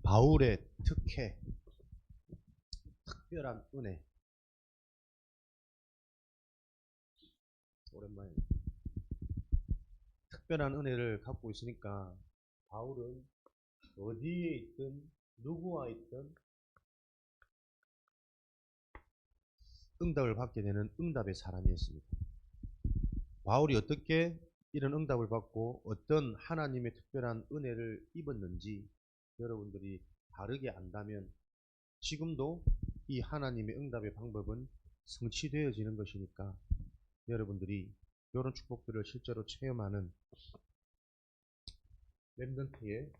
바울의 특혜, 특별한 은혜. 오랜만에 특별한 은혜를 갖고 있으니까 바울은 어디에 있든 누구와 있든 응답을 받게 되는 응답의 사람이었습니다. 바울이 어떻게 이런 응답을 받고 어떤 하나님의 특별한 은혜를 입었는지 여러분들이 바르게 안다면 지금도 이 하나님의 응답의 방법은 성취되어지는 것이니까 여러분들이 이런 축복들을 실제로 체험하는 렘넌트의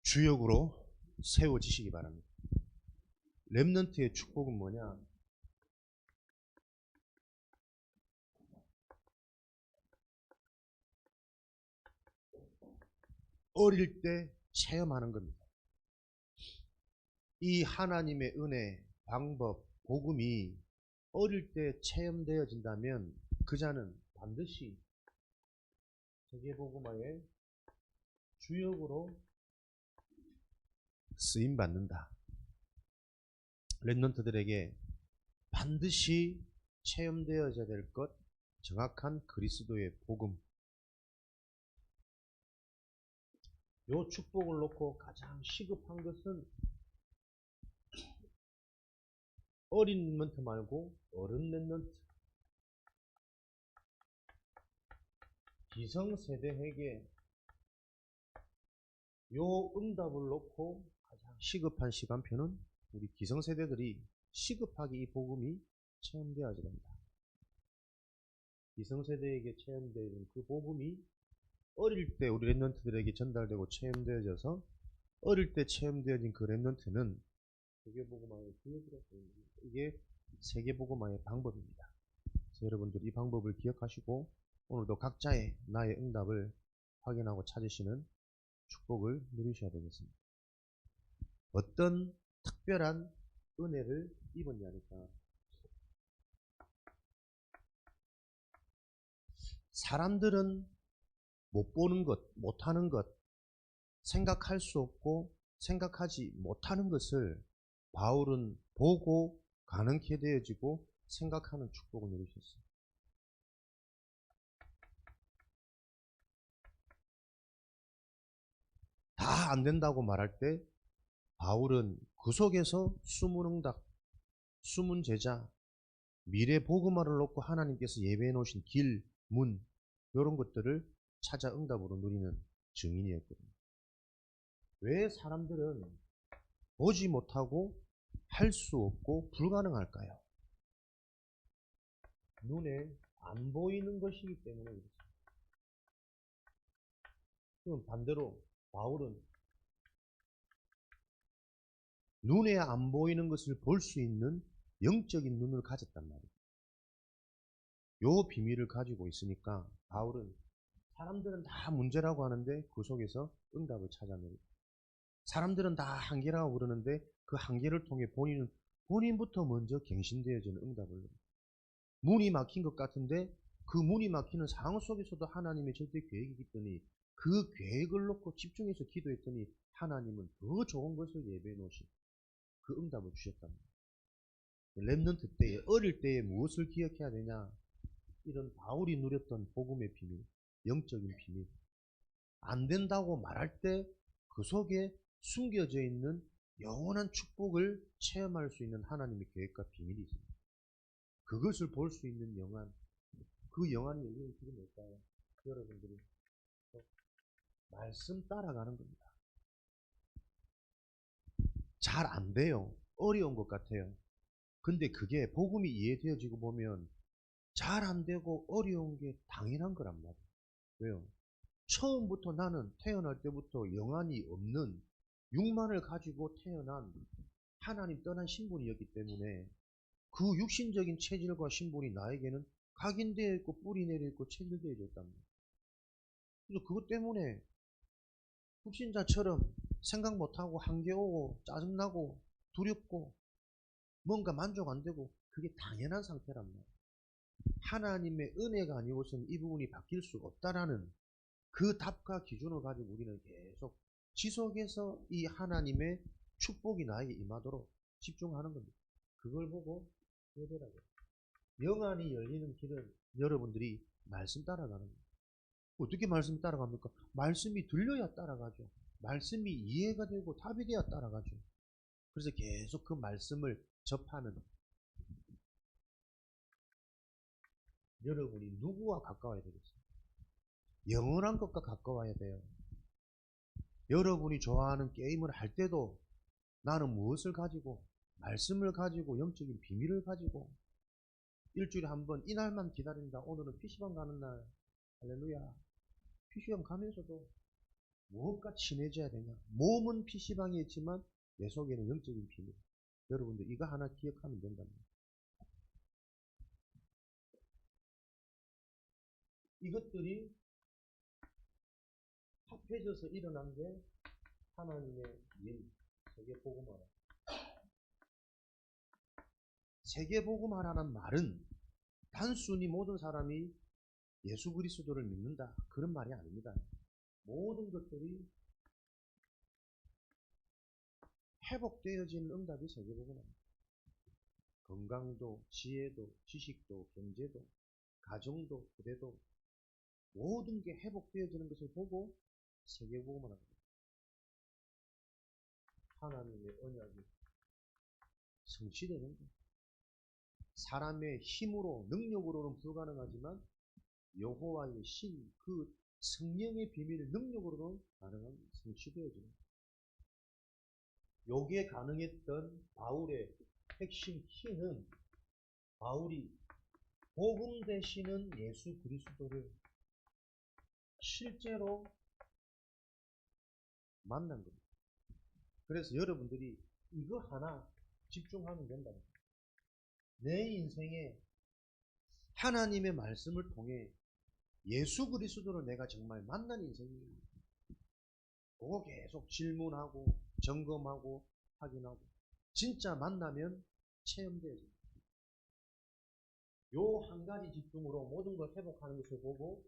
주역으로 세워지시기 바랍니다. 렘넌트의 축복은 뭐냐? 어릴 때 체험하는 겁니다. 이 하나님의 은혜, 방법, 복음이 어릴 때 체험되어진다면 그 자는 반드시 세계복음화의 주역으로 쓰임받는다. 렘넌트들에게 반드시 체험되어져야 될 것, 정확한 그리스도의 복음. 요 축복을 놓고 가장 시급한 것은 어린 렘넌트 말고 어른 렘넌트, 기성세대에게 요 응답을 놓고 가장 시급한 시간표는 우리 기성세대들이 시급하게 이 복음이 체험되어야 된다. 기성세대에게 체험되는 그 복음이 어릴 때 우리 렘넌트들에게 전달되고 체험되어져서 어릴 때 체험되어진 그 렘넌트는 세계복음화의 주역으로 이게 세계복음화의 방법입니다. 그래서 여러분들 이 방법을 기억하시고 오늘도 각자의 나의 응답을 확인하고 찾으시는 축복을 누리셔야 되겠습니다. 어떤 특별한 은혜를 입었냐니까 사람들은 못 보는 것, 못하는 것, 생각할 수 없고 생각하지 못하는 것을 바울은 보고 가능케 되어지고 생각하는 축복을 누리셨어요. 다 안 된다고 말할 때 바울은 그 속에서 숨은 응답, 숨은 제자, 미래 복음화를 놓고 하나님께서 예배해 놓으신 길, 문 이런 것들을 찾아 응답으로 누리는 증인이었거든요. 왜 사람들은 보지 못하고 할 수 없고 불가능할까요? 눈에 안 보이는 것이기 때문에 그렇습니다. 그럼 반대로 바울은 눈에 안 보이는 것을 볼 수 있는 영적인 눈을 가졌단 말이에요. 요 비밀을 가지고 있으니까 바울은 사람들은 다 문제라고 하는데 그 속에서 응답을 찾아내요. 사람들은 다 한계라고 그러는데 그 한계를 통해 본인부터 먼저 갱신되어지는 응답을. 문이 막힌 것 같은데 그 문이 막히는 상황 속에서도 하나님의 절대 계획이 있더니 그 계획을 놓고 집중해서 기도했더니 하나님은 더 좋은 것을 예배해 놓으신 그 응답을 주셨답니다. 렘넌트 때에 어릴 때에 무엇을 기억해야 되냐? 이런 바울이 누렸던 복음의 비밀, 영적인 비밀. 안 된다고 말할 때 그 속에 숨겨져 있는 영원한 축복을 체험할 수 있는 하나님의 계획과 비밀이 있습니다. 그것을 볼 수 있는 영안, 그 영안이 여기는 지금 뭘까요? 여러분들이 말씀 따라가는 겁니다. 잘 안 돼요. 어려운 것 같아요. 근데 그게 복음이 이해되어지고 보면 잘 안 되고 어려운 게 당연한 거란 말이에요. 왜요? 처음부터 나는 태어날 때부터 영안이 없는 육만을 가지고 태어난 하나님 떠난 신분이었기 때문에 그 육신적인 체질과 신분이 나에게는 각인되어 있고 뿌리 내려 있고 체질되어 있답니다. 그래서 그것 때문에 불신자처럼 생각 못하고 한계오고 짜증나고 두렵고 뭔가 만족 안 되고 그게 당연한 상태란 말이에요. 하나님의 은혜가 아니고서는 이 부분이 바뀔 수 없다라는 그 답과 기준을 가지고 우리는 계속 지속해서 이 하나님의 축복이 나에게 임하도록 집중하는 겁니다. 그걸 보고 예배라고. 영안이 열리는 길은 여러분들이 말씀 따라가는 거예요. 어떻게 말씀이 따라갑니까? 말씀이 들려야 따라가죠. 말씀이 이해가 되고 답이 돼야 따라가죠. 그래서 계속 그 말씀을 접하는 여러분이 누구와 가까워야 되겠어요? 영원한 것과 가까워야 돼요. 여러분이 좋아하는 게임을 할 때도 나는 무엇을 가지고, 말씀을 가지고, 영적인 비밀을 가지고, 일주일에 한 번 이날만 기다린다. 오늘은 PC방 가는 날. 할렐루야. PC방 가면서도 무엇과 친해져야 되냐? 몸은 PC방에 있지만 내 속에는 영적인 비밀. 여러분들 이거 하나 기억하면 된답니다. 이것들이 합해져서 일어난 게 하나님의 일, 세계복음화라. 세계복음화라는 말은 단순히 모든 사람이 예수 그리스도를 믿는다, 그런 말이 아닙니다. 모든 것들이 회복되어지는 응답이 세계복음화입니다. 건강도, 지혜도, 지식도, 경제도, 가정도, 부대도 모든 게 회복되어지는 것을 보고 세계복음화라고 합니다. 하나님의 언약이 성취되는 거예요. 사람의 힘으로, 능력으로는 불가능하지만 여호와의 신, 그 성령의 비밀 능력으로는 가능한 성취되어지는 거예요. 요게 가능했던 바울의 핵심 키는 바울이 복음 되시는 예수 그리스도를 실제로 만난 겁니다. 그래서 여러분들이 이거 하나 집중하면 된다는 거예요. 내 인생에 하나님의 말씀을 통해 예수 그리스도를 내가 정말 만난 인생이에요. 그거 계속 질문하고 점검하고 확인하고 진짜 만나면 체험되어져요. 요 한 가지 집중으로 모든 걸 회복하는 것을 보고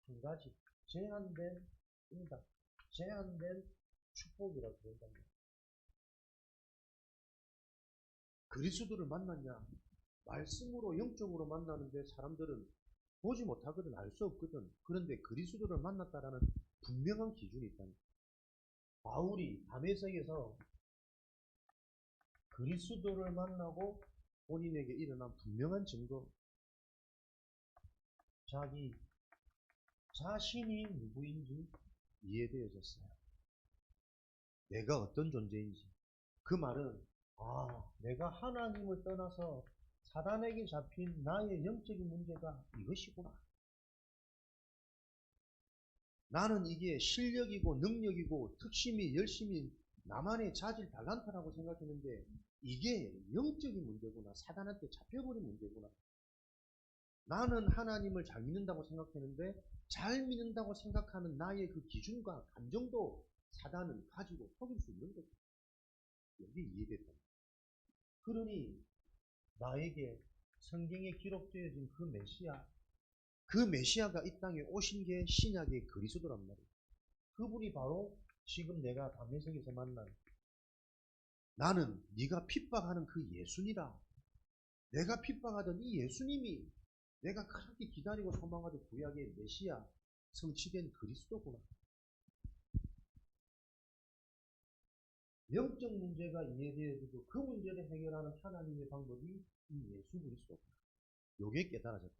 한 가지 제한된 응답, 제한된 축복이라고 그런답니다. 그리스도를 만났냐? 말씀으로 영적으로 만나는데 사람들은 보지 못하거든, 알 수 없거든. 그런데 그리스도를 만났다라는 분명한 기준이 있다는 거예요. 바울이 다메섹에서 그리스도를 만나고 본인에게 일어난 분명한 증거, 자기 자신이 누구인지 이해되어졌어요. 내가 어떤 존재인지. 그 말은 내가 하나님을 떠나서 사단에게 잡힌 나의 영적인 문제가 이것이구나. 나는 이게 실력이고 능력이고 특심이 열심히 나만의 자질 달란트라고 생각했는데 이게 영적인 문제구나. 사단한테 잡혀버린 문제구나. 나는 하나님을 잘 믿는다고 생각했는데 잘 믿는다고 생각하는 나의 그 기준과 감정도 사단은 가지고 속일 수 있는 거죠. 여기 이해됐다. 그러니 나에게 성경에 기록되어진 그 메시아가 이 땅에 오신 게 신약의 그리스도란 말이에요. 그분이 바로 지금 내가 다메섹에서 만난 나는 네가 핍박하는 그 예수니라. 내가 핍박하던 이 예수님이 내가 그렇게 기다리고 소망하던 구약의 메시아 성취된 그리스도구나. 영적 문제가 이해되어지고 그 문제를 해결하는 하나님의 방법이 이 예수 그리스도구나. 요게 깨달아졌다.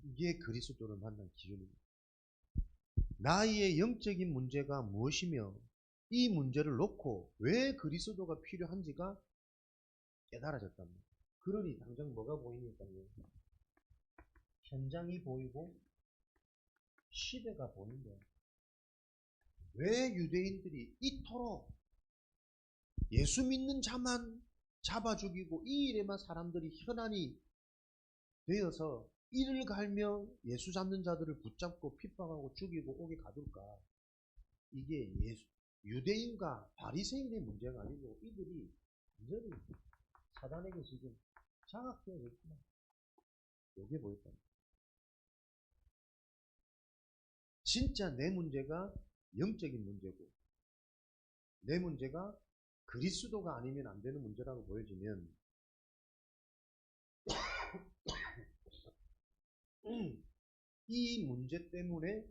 이게 그리스도를 만난 기준입니다. 나의 영적인 문제가 무엇이며 이 문제를 놓고 왜 그리스도가 필요한지가 깨달아졌답니다. 그러니 당장 뭐가 보이니까요. 현장이 보이고 시대가 보이는데 왜 유대인들이 이토록 예수 믿는 자만 잡아 죽이고 이 일에만 사람들이 현안이 되어서 이를 갈며 예수 잡는 자들을 붙잡고 핍박하고 죽이고 오게 가둘까? 이게 유대인과 바리새인의 문제가 아니고 이들이 완전히 사단에게 지금 장악되어 있구나. 요게 보였다. 진짜 내 문제가 영적인 문제고 내 문제가 그리스도가 아니면 안 되는 문제라고 보여지면 이 문제 때문에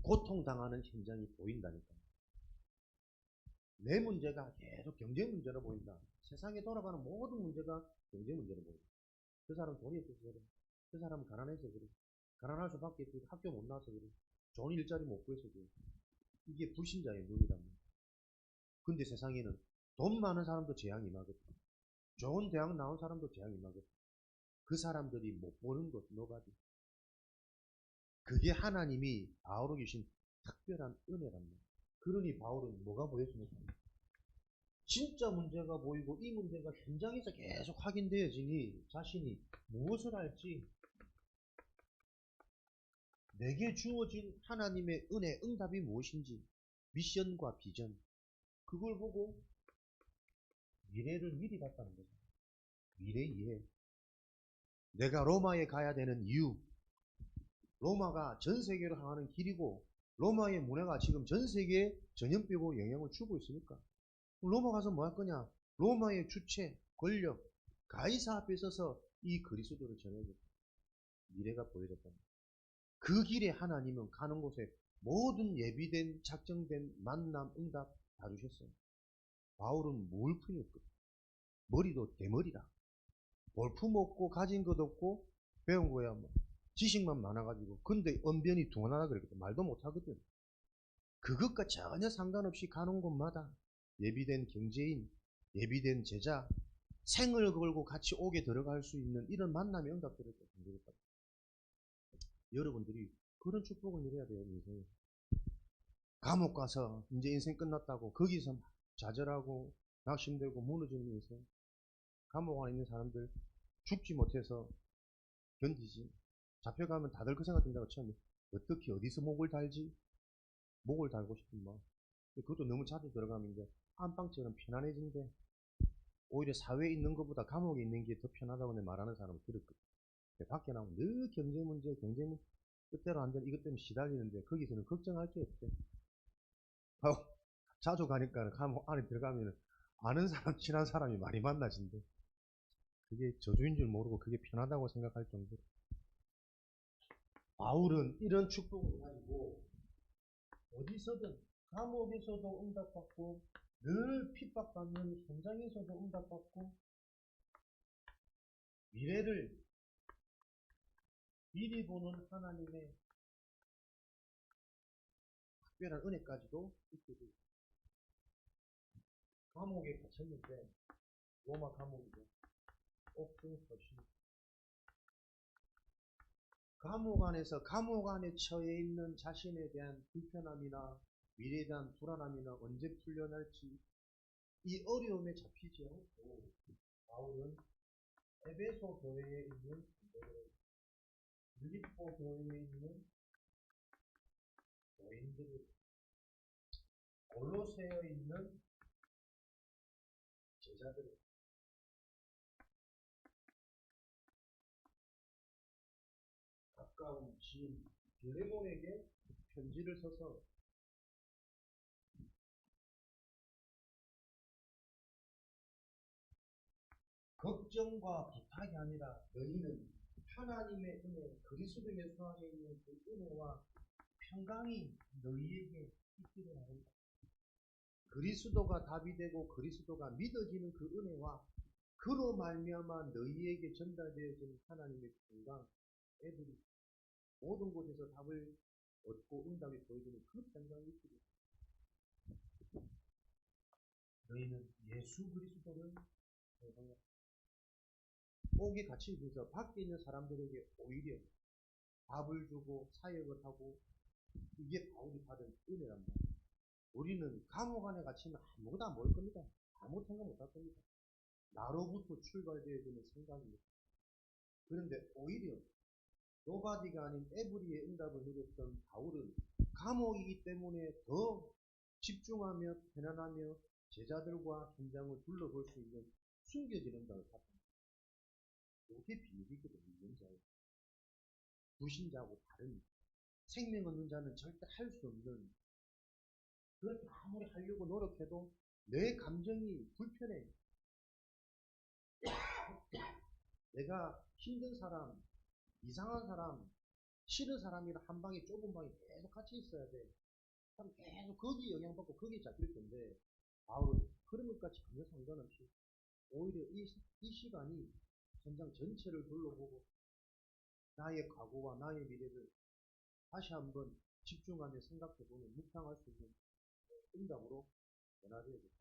고통당하는 현장이 보인다니까. 내 문제가 계속 경제 문제로 보인다. 세상에 돌아가는 모든 문제가 경제 문제로 보인다. 그 사람 돈이 없어서 그래. 그 사람은 가난해서 그래. 가난할 수밖에 없고 학교 못 나와서 그래. 좋은 일자리 못 구해서 그래. 이게 불신자의 눈이란 말이야. 근데 세상에는 돈 많은 사람도 재앙이 임하거든. 좋은 대학 나온 사람도 재앙이 임하거든. 그 사람들이 못 보는 것, 노가디. 그게 하나님이 바울에게 주신 특별한 은혜란 말이야. 그러니 바울은 뭐가 보였습니까? 진짜 문제가 보이고 이 문제가 현장에서 계속 확인되어지니 자신이 무엇을 할지 내게 주어진 하나님의 은혜, 응답이 무엇인지 미션과 비전 그걸 보고 미래를 미리 봤다는 거죠. 미래 이해. 내가 로마에 가야 되는 이유. 로마가 전 세계로 향하는 길이고 로마의 문화가 지금 전 세계에 전염병으로 영향을 주고 있으니까 로마 가서 뭐 할 거냐? 로마의 주체, 권력, 가이사 앞에 서서 이 그리스도를 전해줬다. 미래가 보여졌다. 그 길에 하나님은 가는 곳에 모든 예비된 작정된 만남, 응답 다 주셨어요. 바울은 무울푼이었거든. 머리도 대머리다. 볼품 없고 가진 것 없고 배운 거야 뭐. 지식만 많아가지고. 근데 언변이 둥하나 그랬거든. 말도 못하거든. 그것과 전혀 상관없이 가는 곳마다 예비된 경제인, 예비된 제자, 생을 걸고 같이 옥에 들어갈 수 있는 이런 만남의 응답들을 만들었다. 여러분들이 그런 축복을 누려야 돼요, 인생에. 감옥 가서 이제 인생 끝났다고 거기서 막 좌절하고 낙심되고 무너지는 인생. 감옥 안에 있는 사람들 죽지 못해서 견디지. 잡혀가면 다들 그 생각 든다고 처음에 어떻게 어디서 목을 달지? 목을 달고 싶은 마음. 그것도 너무 자주 들어가면 이제 안방처럼 편안해진대. 오히려 사회에 있는 것보다 감옥에 있는 게 더 편하다고 말하는 사람을 들었거든. 밖에 나오면 늘 경제 문제, 뜻대로 안 되는 이것 때문에 시달리는데 거기서는 걱정할 게 없대. 자주 가니까 감옥 안에 들어가면 아는 사람, 친한 사람이 많이 만나진대. 그게 저주인 줄 모르고 그게 편하다고 생각할 정도로. 바울은 이런 축복을 가지고 어디서든 감옥에서도 응답받고 늘 핍박받는 현장에서도 응답받고 미래를 미리 보는 하나님의 특별한 은혜까지도 있게 됩니다. 감옥에 갇혔는데 로마 감옥이죠. 옥중 서신. 감옥 안에서 감옥 안에 처해 있는 자신에 대한 불편함이나 미래에 대한 불안함이나 언제 풀려날지 이 어려움에 잡히지 않고 바울은 에베소 교회에 있는 빌립보 교회에 있는 교인들을 골로새에 있는 제자들을 가까운 지인 빌레몬에게 편지를 써서 걱정과 부탁이 아니라 너희는 하나님의 은혜, 그리스도 예수 안에 있는 그 은혜와 평강이 너희에게 있기를 바란다. 그리스도가 답이 되고 그리스도가 믿어지는 그 은혜와 그로 말미암아 너희에게 전달되어지는 하나님의 평강, 애들이 모든 곳에서 답을 얻고 응답이 보여주는 그 평강이 있기를. 너희는 예수 그리스도를 경성하라. 옥에 갇혀 있어서 밖에 있는 사람들에게 오히려 답을 주고 사역을 하고 이게 바울이 받은 은혜란 말이에요. 우리는 감옥 안에 갇히면 아무것도 안 보일 겁니다. 아무 생각 못 할 겁니다. 나로부터 출발되어지는 생각입니다. 그런데 오히려 노바디가 아닌 에브리의 응답을 누렸던 바울은 감옥이기 때문에 더 집중하며 편안하며 제자들과 현장을 둘러볼 수 있는 숨겨진 응답을 받습니다. 이게 비밀이거든요. 불신자하고 다른 생명 없는 자는 절대 할 수 없는, 그렇게 아무리 하려고 노력해도 내 감정이 불편해. 내가 힘든 사람, 이상한 사람, 싫은 사람이랑 한 방에, 좁은 방에 계속 같이 있어야 돼. 그럼 계속 거기에 영향받고 거기에 잡힐 텐데, 바울은 그런 것까지 전혀 상관없이 오히려 이 시간이 현장 전체를 둘러보고 나의 과거와 나의 미래를 다시 한번 집중하며 생각해보는, 묵상할 수 있는 응답으로 변화되어졌다.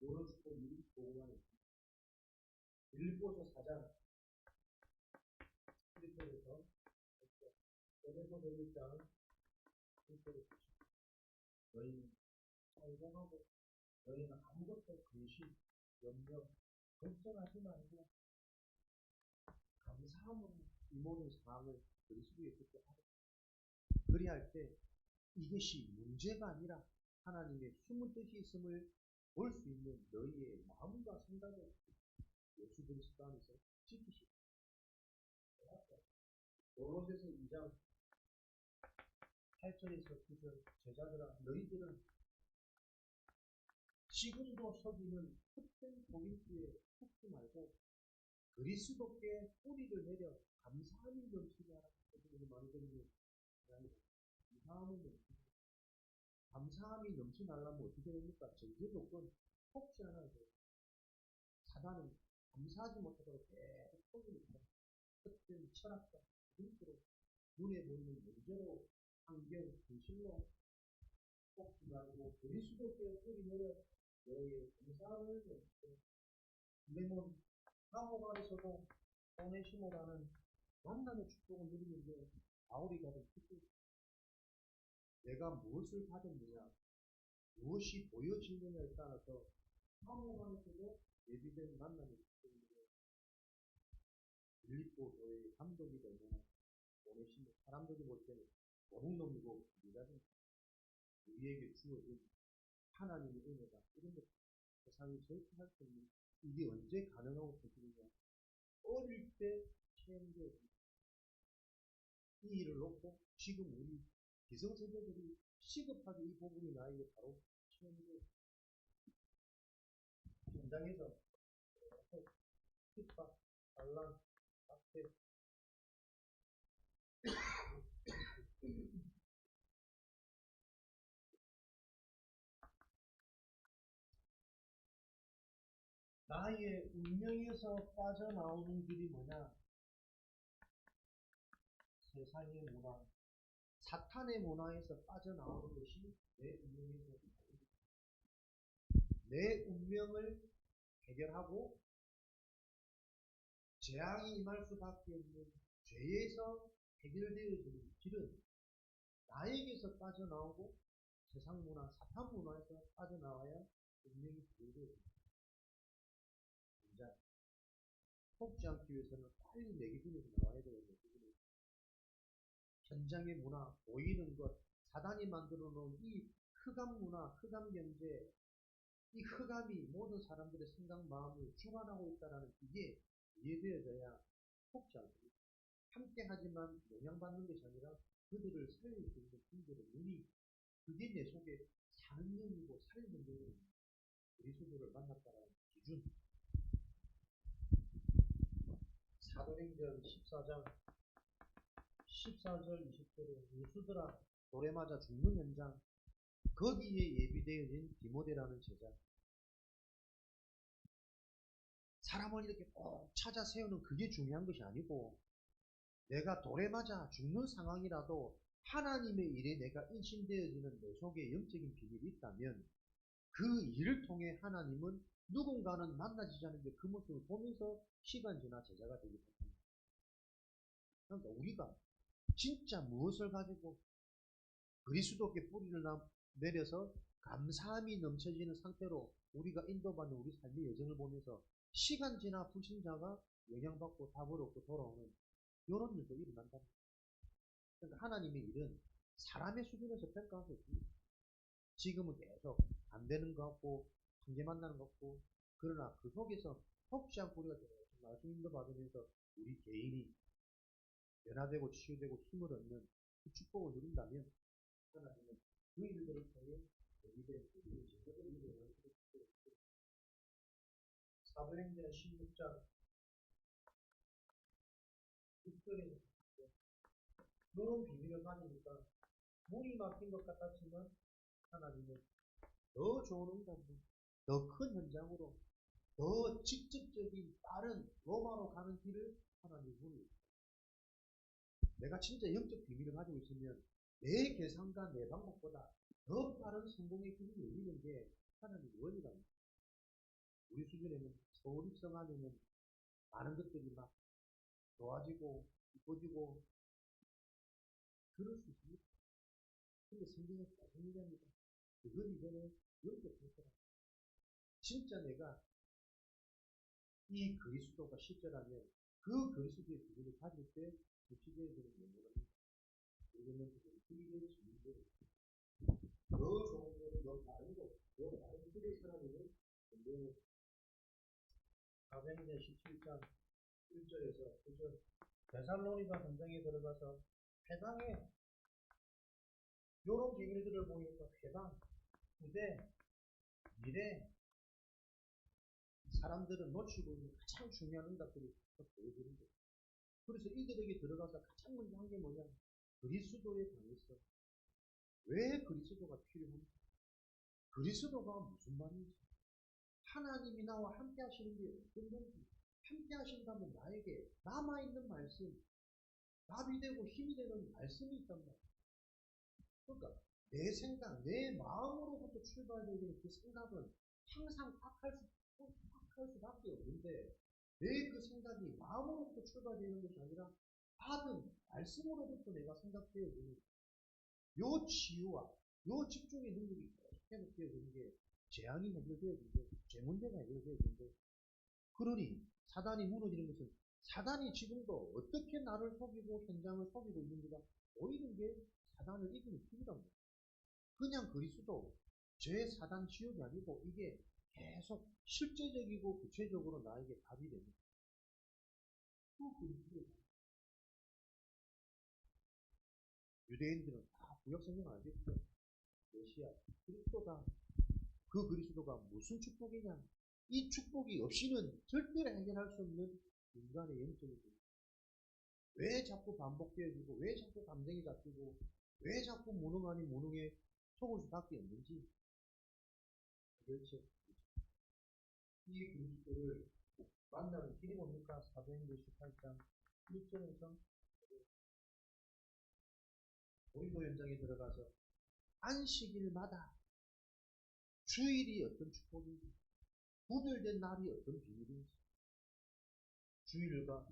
요런 축복 미리 보고만 있습니다. 빌립보서 4장 1절에서 에베소서 1장 1절에 너희는 성공하고 너희는 아무것도 근심, 염려, 걱정하지 말고 감사함으로 이 모든 상황을 그리스도에 붙게 하라. 그리할 때 이것이 문제가 아니라 하나님의 숨은 뜻이 있음을 볼 수 있는 너희의 마음과 생각을 예수 그리스도 안에서 지키시고, 골로새서 2장 8절에서 9절, 제자들아 너희들은 지금도 서기는 헛된 속임수에 속지 말고 그리스도께 뿌리를 내려 감사함이 넘치게 하라. 그렇게 많이 들리는 감사함이 넘치게. 감사함이 넘쳐나려면 어떻게 됩니까? 전제 조건 혹시 하나 돼요. 사단은 감사하지 못하도록 계속 속이니까 헛된 철학과 속임수로, 눈에 보이는 문제로, 환경, 현실로 속지 말고 그리스도께 뿌리 내려 너희의 감사함을 넘치게. 레몬 감옥 안에서도 오네시모라는 만남의 축복을 누리는데 바울이 가진 특징, 내가 무엇을 받았느냐, 무엇이 보여지느냐에 따라서 감옥 안에서도 예비된 만남의 축복을 누려요. 빌립보 교회의 감독이 되면 오네시모, 사람들이 볼 때는 도둑놈이고 부자지, 우리에게 주어진 하나님의 은혜다, 이런 것 세상이 절대 할 수 없는, 이게 언제 가능하고 되느냐, 어릴 때 체험되어진 이 일을 놓고 지금 우리 기성세대들이 시급하게 이 부분이 나에게 바로 체험되어 현장에서 핍박, 반란, 학대, 나의 운명에서 빠져나오는 길이 뭐냐? 세상의 문화, 사탄의 문화에서 빠져나오는 것이 내 운명에서, 내 운명을 해결하고 재앙이 임할 수밖에 없는 죄에서 해결되어지는 길은 나에게서 빠져나오고 세상 문화, 사탄 문화에서 빠져나와야 운명이 해결되어집니다. 자, 속지 않기 위해서는 빨리 내 기준에서 나와야 되거든요. 현장의 문화, 보이는 것, 사단이 만들어 놓은 이 흑암 문화, 흑암 경제, 이 흑암이 모든 사람들의 생각, 마음을 주관하고 있다는 이게 이해되어져야 속지 않습니다. 함께 하지만 영향받는 것이 아니라 그들을 살릴 수 있는 분들의 눈이, 그게 내 속에 사는 영이고 살리는 영이고 그리스도를 만났다는 기준. 사도행전 14장 14절 20절에 예수들아 돌에 맞아 죽는 현장, 거기에 예비되어진 디모데라는 제자, 사람을 이렇게 꼭 찾아 세우는 그게 중요한 것이 아니고, 내가 돌에 맞아 죽는 상황이라도 하나님의 일에 내가 인신되어지는 내 속에 영적인 비밀이 있다면 그 일을 통해 하나님은 누군가는 만나지지 않는데 그 모습을 보면서 시간 지나 제자가 되기 때문에, 그러니까 우리가 진짜 무엇을 가지고 그리스도께 뿌리를 내려서 감사함이 넘쳐지는 상태로 우리가 인도받는 우리 삶의 여정을 보면서 시간 지나 불신자가 영향받고 답을 얻고 돌아오는 이런 일도 일어난다. 그러니까 하나님의 일은 사람의 수준에서 평가할 수 없습니다. 지금은 계속 안 되는 것 같고 한계 만나는 것 같고, 그러나 그 속에서 혹시 않고 우리가 말씀 인도 받으면서 우리 개인이 변화되고 치유되고 힘을 얻는 그 축복을 누린다면 하나님은 그 일들을 통해 예비된 그들의 제자들 일들을 사도행전 16장 6절에서 이런 비밀을 가지니까 문이 막힌 것 같았지만 하나님은 더 좋은 응답으로, 더 큰 현장으로, 더 직접적인 빠른 로마로 가는 길을 하나님이 문을 열어요. 내가 진짜 영적 비밀을 가지고 있으면 내 계산과 내 방법보다 더 빠른 성공의 길이 열리는 게 하나님의 원리랍니다. 우리 수준에는 서울 입성하면은 많은 것들이 막 좋아지고 이뻐지고 그럴 수 있습니다. 근데 성경은 계속 얘기합니다. 그건 이거는 영적 상태다. 진짜 내가 이 그리스도가 실제라면 그 그리스도의 비밀을 가질 때 그 시대에서는 영원합니다. 우리는 그걸 희비된 진리대로 더 좋은 것을 더 다른 것, 더 다른 길을 살아내는 분명히 사도행전 17장 1절에서 9절 데살로니가 현장에 들어가서 회당에 요런 비밀들을 보니까 회당, 후대, 미래 사람들은 놓치고 있는 가장 중요한 응답들이 보여주는 거예요. 그래서 이들에게 들어가서 가장 먼저 한 게 뭐냐? 그리스도의 방에서 왜 그리스도가 필요합니까? 그리스도가 무슨 말인지, 하나님이 나와 함께 하시는 게 어떤 건지, 함께 하신다면 나에게 남아있는 말씀, 답이 되고 힘이 되는 말씀이 있단 말이에요. 그러니까 내 생각, 내 마음으로부터 출발되는 그 생각은 항상 악할 수밖에 없는데 왜 그 생각이 마음으로부터 출발되는 것이 아니라 받은 말씀으로부터 내가 생각되어지는 요 치유와 요 집중의 능력이 계속 회복되어지는 게 재앙이 해결되어지는데 제 문제가 해결되어지는데 그러니 사단이 무너지는 것은 사단이 지금도 어떻게 나를 속이고 현장을 속이고 있는지가 보이는 게 사단을 이기는 힘이랍니다. 그냥 그리스도 제 사단 지옥이 아니고 이게 계속 실제적이고 구체적으로 나에게 답이 됩니다. 그 그리스도예요. 유대인들은 다 구약성경 알겠죠? 메시아, 그리스도다. 그 그리스도가 무슨 축복이냐? 이 축복이 없이는 절대로 해결할 수 없는 인간의 영적인 문제. 왜 자꾸 반복되어지고, 왜 자꾸 감정이 잡히고, 왜 자꾸 무능 아닌 무능에 속을 수밖에 없는지. 그렇죠. 이 그리스도를 만나는 길이 뭡니까? 사도행전 18장 1절에서 고린도 현장에 들어가서 안식일마다 주일이 어떤 축복인지, 구별된 날이 어떤 비밀인지, 주일과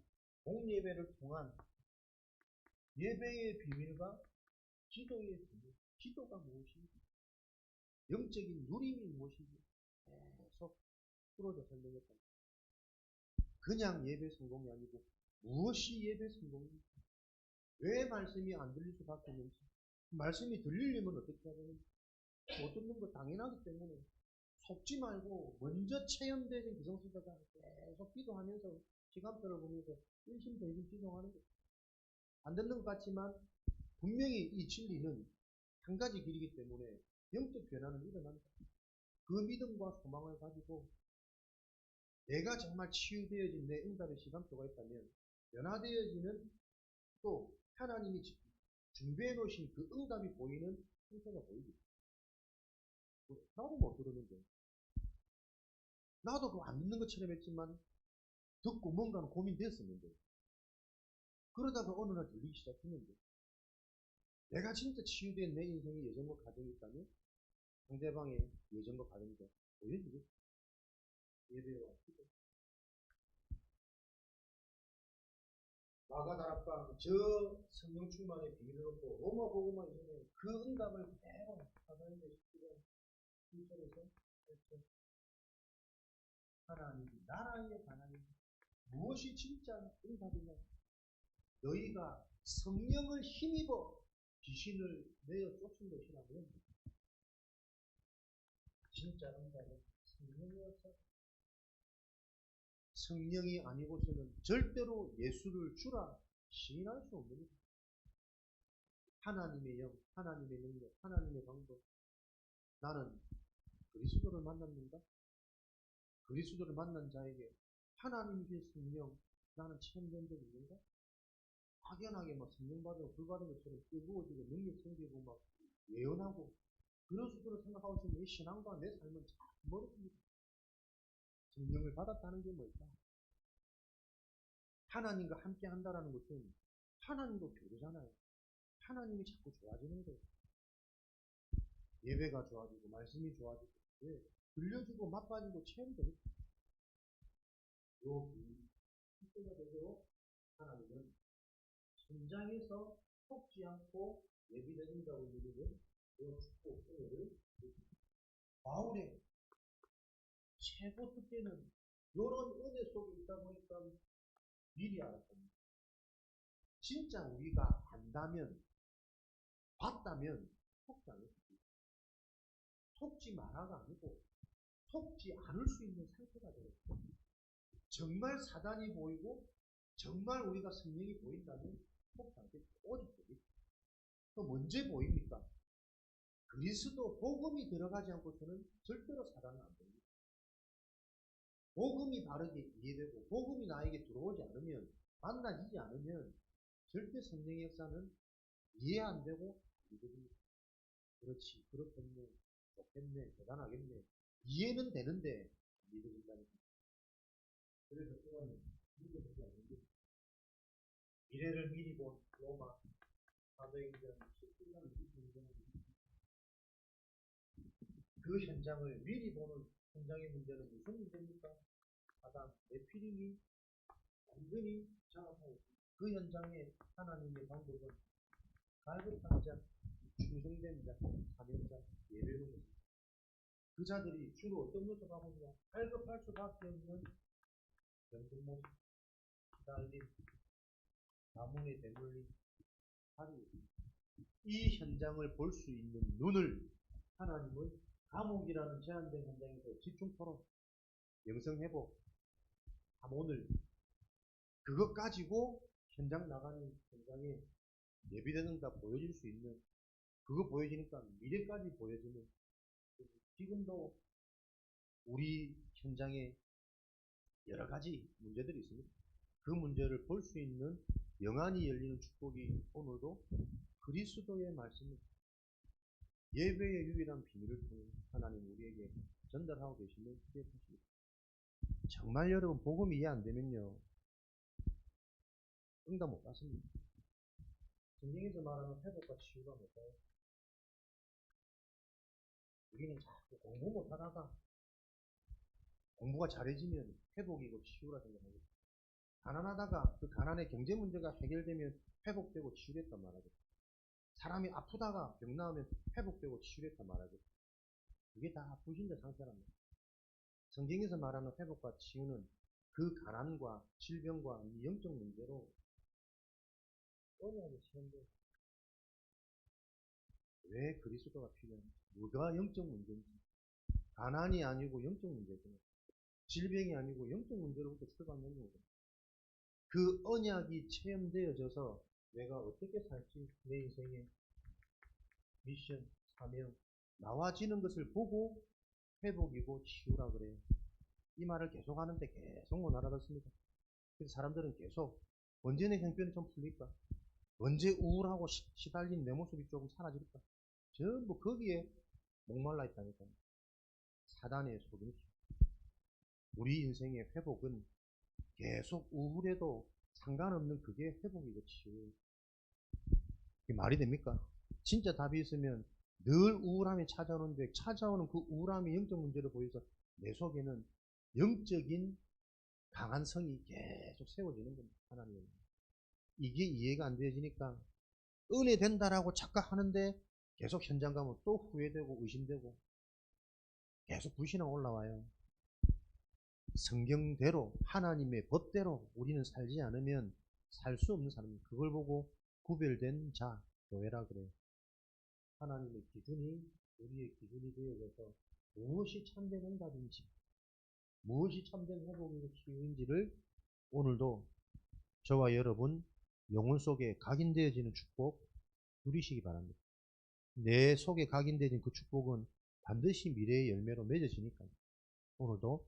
공예배를 통한 예배의 비밀과 기도의 비밀, 기도가 무엇인지, 영적인 누림이 무엇인지 계속 풀어져 설명했다. 그냥 예배 성공이 아니고 무엇이 예배 성공인지, 왜 말씀이 안 들릴 수밖에 없는지, 말씀이 들리려면 어떻게 해야 되는지, 못 듣는 거 당연하기 때문에 속지 말고 먼저 체험되는 기성세대가 계속 기도하면서 시간표를 보면서 일심전심 기도하는 거예요. 안 듣는 것 같지만 분명히 이 진리는 한 가지 길이기 때문에 영적 변화는 일어난다. 그 믿음과 소망을 가지고 내가 정말 치유되어진 내 응답의 시간표가 있다면 변화되어지는 또 하나님이 준비해 놓으신 그 응답이 보이는 형태가 보이죠. 나도 못 들었는데 나도 그거 안 듣는 것처럼 했지만 듣고 뭔가는 고민됐었는데 그러다가 어느 날 들리기 시작했는데 내가 진짜 치유된 내 인생의 예정과 과정이 있다면 상대방의 예정과 과정이 보여주겠죠. 예배와 기도. 마가다락방 저 성령 충만의 비밀을 얻고 로마 복음화 이전에 그 응답을 그대로 사도행전 17장 1절에서 8절 하나님이 나라에 관한 무엇이 진짜 응답이냐? 너희가 성령을 힘입어 귀신을 내어 쫓은 것이라면 진짜 응답은 성령이었어. 성령이 아니고서는 절대로 예수를 주라 시인할 수 없는 하나님의 영, 하나님의 능력, 하나님의 방법. 나는 그리스도를 만났는가? 그리스도를 만난 자에게 하나님이 될 성령, 나는 체험된 적이 있는가? 확연하게 막 성령 받으고 불 받은 것처럼 뜨거워지고 능력 생기고 막 예언하고 그런 수준으로 생각하고 있으면 이 신앙과 내 삶은 참 멀어집니다. 성령을 받았다는 게 뭘까? 하나님과 함께 한다는 것은 하나님도 교제잖아요. 하나님이 자꾸 좋아지는 거예요. 예배가 좋아지고 말씀이 좋아지고 왜? 들려주고 맛봐지고 체험되니까. 요 기대가 되도록 하나님은 현장에서 속지 않고 예비된다고 누리는 요 축복 은혜를 바울의 최고 특대는 이런 은혜 속에 있다 보니까 미리 알았습니다. 진짜 우리가 안다면 봤다면 속지 않을 수 있어요. 속지 마라가 아니고 속지 않을 수 있는 상태가 되어요. 정말 사단이 보이고 정말 우리가 성령이 보인다면 속지 않겠죠. 오직 보이죠. 그럼 언제 보입니까? 그리스도 복음이 들어가지 않고서는 절대로 사단은 안 됩니다. 복음이 바르게 이해되고 복음이 나에게 들어오지 않으면 만나지지 않으면 절대 성령의 역사는 이해 안 되고 믿어집니다. 그렇지, 그렇겠네, 좋겠네, 대단하겠네. 이해는 되는데 믿어진다니까. 그래서 또한 믿어지지 않는 게 미래를 미리 본 로마 사도행전 17장 20장 그 현장을 미리 보는 현장의 문제는 무슨 문제입니까? 사단, 네피림이 완전히 장악하고 있습니다. 그 현장에 하나님의 방법은 갈급한 자, 충성된 자, 사명자, 예배로입니다. 그 자들이 주로 어떤 것을 가보냐? 갈급할 수밖에 없는 병든 모습, 시달림, 가문에 대물림, 살이 이 현장을 볼 수 있는 눈을 하나님은 감옥이라는 제한된 현장에서 집중토론, 영성회복, 오늘 그것 가지고 현장 나가는 현장에 예비되는 다 보여질 수 있는 그거 보여지니까 미래까지 보여지는 지금도 우리 현장에 여러 가지 문제들이 있습니다. 그 문제를 볼 수 있는 영안이 열리는 축복이 오늘도 그리스도의 말씀입니다. 예배의 유일한 비밀을 통해 하나님 우리에게 전달하고 계시는 기억하십니다. 정말 여러분 복음이 이해 안 되면요 응답 못 받습니다. 성경에서 말하는 회복과 치유가 뭘까요? 우리는 자꾸 공부 못하다가 공부가 잘해지면 회복이고 치유라 생각합니다. 가난하다가 그 가난의 경제 문제가 해결되면 회복되고 치유됐단 말하죠. 사람이 아프다가 병 나으면 회복되고 치유됐단 말하죠. 그게 다 불신자 상태랍니다. 성경에서 말하는 회복과 치유는 그 가난과 질병과 영적 문제로 언약의 체험돼요. 왜 그리스도가 필요한지, 뭐가 영적 문제인지, 가난이 아니고 영적 문제죠. 질병이 아니고 영적 문제로부터 출발하는 거죠. 그 언약이 체험되어져서 내가 어떻게 살지, 내 인생의 미션, 사명, 나와지는 것을 보고 회복이고 치유라 그래요. 이 말을 계속 하는데 계속 못 알아듣습니다. 그래서 사람들은 계속 언제 내 형편이 좀 풀릴까? 언제 우울하고 시달린 내 모습이 조금 사라질까? 전부 거기에 목말라 있다니까요. 사단의 속임수. 우리 인생의 회복은 계속 우울해도 상관없는 그게 회복이고 치유예요. 이게 말이 됩니까? 진짜 답이 있으면 늘 우울함이 찾아오는데 찾아오는 그 우울함이 영적 문제를 보여서 내 속에는 영적인 강한 성이 계속 세워지는 겁니다. 하나님은. 이게 이해가 안 되어지니까 은혜 된다라고 착각하는데 계속 현장 가면 또 후회되고 의심되고 계속 불신앙 올라와요. 성경대로 하나님의 법대로 우리는 살지 않으면 살 수 없는 사람입니다. 그걸 보고 구별된 자, 교회라 그래요. 하나님의 기준이 우리의 기준이 되어져서 무엇이 참된 응답인지 무엇이 참된 회복이고 치유인지를 오늘도 저와 여러분 영혼 속에 각인되어지는 축복 누리시기 바랍니다. 내 속에 각인되는 그 축복은 반드시 미래의 열매로 맺어지니까요. 오늘도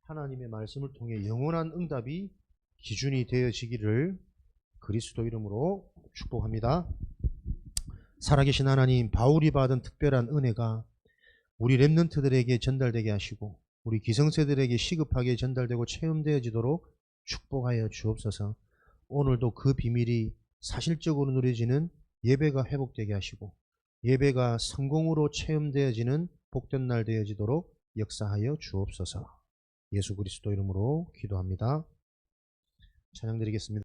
하나님의 말씀을 통해 영원한 응답이 기준이 되어지기를 그리스도 이름으로 축복합니다. 살아계신 하나님, 바울이 받은 특별한 은혜가 우리 렘넌트들에게 전달되게 하시고 우리 기성세들에게 시급하게 전달되고 체험되어지도록 축복하여 주옵소서. 오늘도 그 비밀이 사실적으로 누려지는 예배가 회복되게 하시고 예배가 성공으로 체험되어지는 복된 날 되어지도록 역사하여 주옵소서. 예수 그리스도 이름으로 기도합니다. 찬양 드리겠습니다.